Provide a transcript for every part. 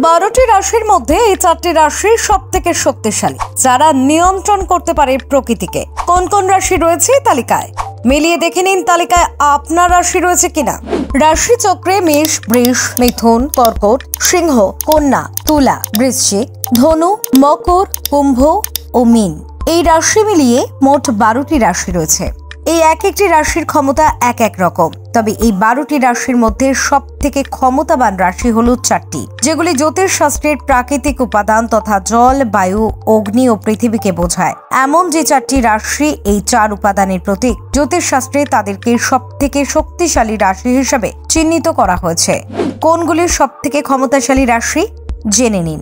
12টি রাশির মধ্যে এই 4টি রাশি সবথেকে শক্তিশালী, যারা নিয়ন্ত্রণ করতে পারে প্রকৃতিকে। কোন কোন রাশি রয়েছে তালিকায় মিলিয়ে দেখে নিন তালিকায় আপনার রাশি রয়েছে কিনা। রাশি চক্রে মেষ, বৃষ, মিথুন, কর্কট, সিংহ, কন্যা, তুলা, বৃশ্চিক, ধনু, মকর, কুম্ভ ও মীন। এই রাশি মিলিয়ে মোট 12টি রাশি রয়েছে। এই এক একটি রাশির ক্ষমতা এক এক রকম, তবে এই 12টি রাশির মধ্যে সব থেকে ক্ষমতাবান রাশি হলো 4টি, যেগুলি জ্যোতিষশাস্ত্রের প্রাকৃতিক উপাদান তথা জল, বায়ু, অগ্নি ও পৃথিবীকে বোঝায়। এমন যে 4টি রাশি এই 4 উপাদানের প্রতীক, জ্যোতিষশাস্ত্রে তাদেরকে সব থেকে শক্তিশালী রাশি হিসেবে চিহ্নিত করা হয়েছে। কোনগুলি সব থেকে ক্ষমতাশালী রাশি জেনে নিন।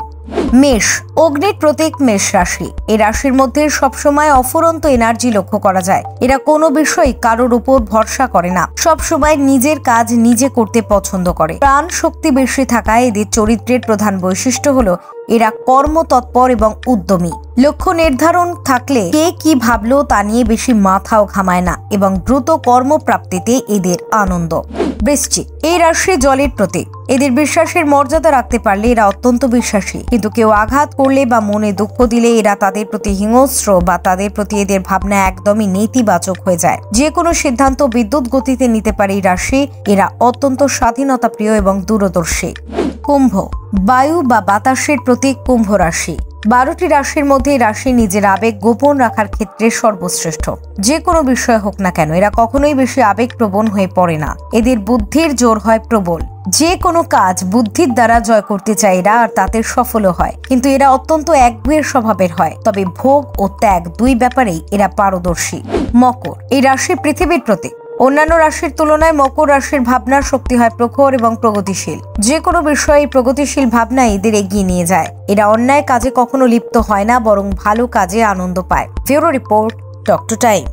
মেষ, অগ্নির প্রতীক মেষ রাশি। এই রাশির মধ্যে সবসময় অফুরন্ত এনার্জি লক্ষ্য করা যায়। এরা কোনো বিষয় কারোর উপর ভরসা করে না, সবসময় নিজের কাজ নিজে করতে পছন্দ করে। প্রাণ শক্তি বেশি থাকায় এদের চরিত্রের প্রধান বৈশিষ্ট্য হলো এরা কর্মতৎপর এবং উদ্যমী। লক্ষ্য নির্ধারণ থাকলে কে কি ভাবলো তা নিয়ে বেশি মাথাও ঘামায় না এবং দ্রুত কর্মপ্রাপ্তিতে এদের আনন্দ। বৃশ্চিক, এই রাশি জলের প্রতীক। এদের বিশ্বাসের মর্যাদা রাখতে পারলে এরা অত্যন্ত বিশ্বাসী, কিন্তু কেউ আঘাত করলে বা মনে দুঃখ দিলে এরা তাদের প্রতি হিংস্র বা তাদের প্রতি এদের ভাবনা একদমই নেতিবাচক হয়ে যায়। যে কোনো সিদ্ধান্ত বিদ্যুৎ গতিতে নিতে পারে এই রাশি। এরা অত্যন্ত স্বাধীনতা প্রিয় এবং দূরদর্শী। কুম্ভ, বায়ু বা বাতাসের প্রতীক কুম্ভ রাশি। 12টি রাশির মধ্যে এই রাশি নিজের আবেগ গোপন রাখার ক্ষেত্রে সর্বশ্রেষ্ঠ। যে কোনো বিষয় হোক না কেন এরা কখনোই বেশি আবেগপ্রবণ হয়ে পড়ে না। এদের বুদ্ধির জোর হয় প্রবল। যে কোনো কাজ বুদ্ধির দ্বারা জয় করতে চায় এরা, আর তাতে সফলও হয়। কিন্তু এরা অত্যন্ত একগুঁয়ে স্বভাবের হয়, তবে ভোগ ও ত্যাগ দুই ব্যাপারেই এরা পারদর্শী। মকর, এই রাশি পৃথিবীর প্রতীক। অন্যান্য রাশির তুলনায় মকর রাশির ভাবনার শক্তি হয় প্রখর এবং প্রগতিশীল। যে কোনো বিষয়ে প্রগতিশীল ভাবনা এদের এগিয়ে নিয়ে যায়। এরা অন্যায় কাজে কখনো লিপ্ত হয় না, বরং ভালো কাজে আনন্দ পায়। Bureau report, doctor time.